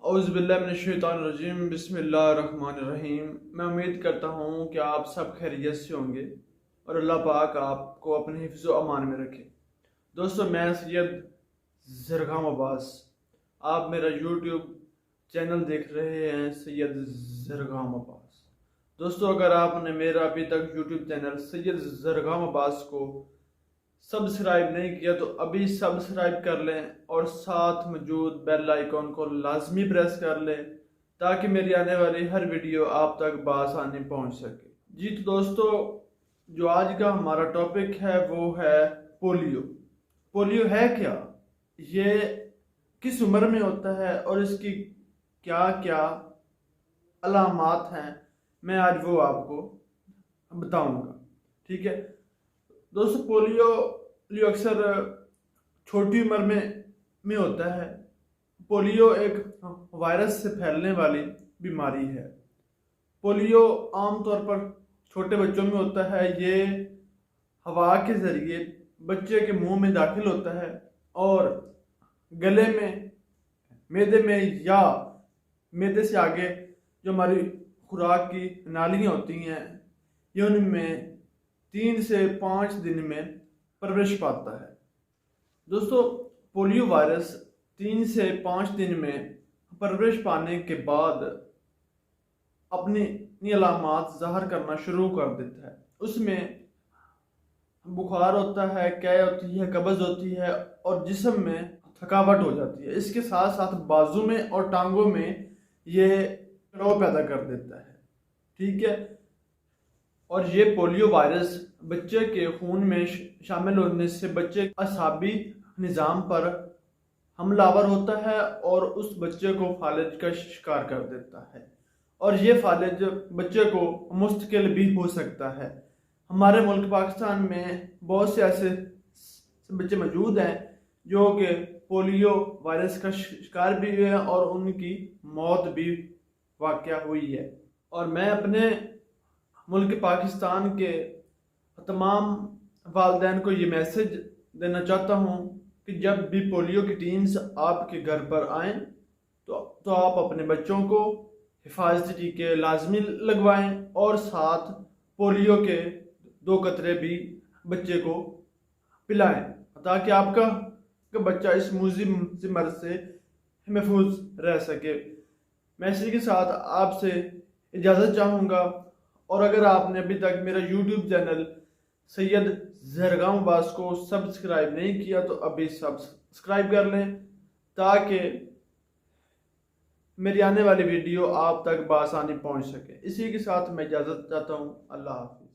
औज़ुबिल्लाहिमिनश्शैतानिर्रजीम बिस्मिल्लाहिर्रहमानिर्रहीम। मैं उम्मीद करता हूँ कि आप सब खैरियत से होंगे और अल्लाह पाक आपको अपने हिफ्ज़ व अमान में रखे। दोस्तों, मैं सैयद ज़रगाम अब्बास, आप मेरा यूट्यूब चैनल देख रहे हैं सैयद ज़रगाम अब्बास। दोस्तों, अगर आपने मेरा अभी तक यूट्यूब चैनल सैयद ज़रगाम अब्बास को सब्सक्राइब नहीं किया तो अभी सब्सक्राइब कर लें और साथ मौजूद बेल आइकॉन को लाजमी प्रेस कर लें ताकि मेरी आने वाली हर वीडियो आप तक बआसानी पहुंच सके। जी तो दोस्तों, जो आज का हमारा टॉपिक है वो है पोलियो। पोलियो है क्या, ये किस उम्र में होता है और इसकी क्या क्या अलामात हैं, मैं आज वो आपको बताऊंगा। ठीक है दोस्तों, पोलियो अक्सर छोटी उम्र में होता है। पोलियो एक वायरस से फैलने वाली बीमारी है। पोलियो आमतौर पर छोटे बच्चों में होता है। ये हवा के जरिए बच्चे के मुंह में दाखिल होता है और गले में, मैदे में या मैदे से आगे जो हमारी खुराक की नालियाँ होती हैं, ये उनमें 3 से 5 दिन में प्रवेश पाता है। दोस्तों, पोलियो वायरस 3 से 5 दिन में प्रवेश पाने के बाद अपनी अलामात ज़ाहिर करना शुरू कर देता है। उसमें बुखार होता है, कै होती है, कब्ज़ होती है और जिस्म में थकावट हो जाती है। इसके साथ साथ बाजू में और टांगों में ये कड़ाव पैदा कर देता है। ठीक है, और ये पोलियो वायरस बच्चे के खून में शामिल होने से बच्चे असाबी निज़ाम पर हमलावर होता है और उस बच्चे को फालिज का शिकार कर देता है और ये फालिज बच्चे को मुस्तकिल भी हो सकता है। हमारे मुल्क पाकिस्तान में बहुत से ऐसे बच्चे मौजूद हैं जो कि पोलियो वायरस का शिकार भी हुए हैं और उनकी मौत भी वाक़या हुई है। और मैं अपने मुल्क पाकिस्तान के तमाम वालिदैन को ये मैसेज देना चाहता हूँ कि जब भी पोलियो की टीम्स आपके घर पर आएँ तो आप अपने बच्चों को हिफाजती टीके लाजमी लगवाएं और साथ पोलियो के 2 कतरे भी बच्चे को पिलाएं ताकि आपका बच्चा इस मुज़िम मर्ज से महफूज रह सके। मैं इसी के साथ आपसे इजाज़त चाहूँगा और अगर आपने अभी तक मेरा यूट्यूब चैनल सैयद ज़रगाम अब्बास को सब्सक्राइब नहीं किया तो अभी सब्सक्राइब कर लें ताकि मेरी आने वाली वीडियो आप तक बआसानी पहुंच सके। इसी के साथ मैं इजाज़त चाहता हूँ। अल्लाह हाफ़िज़।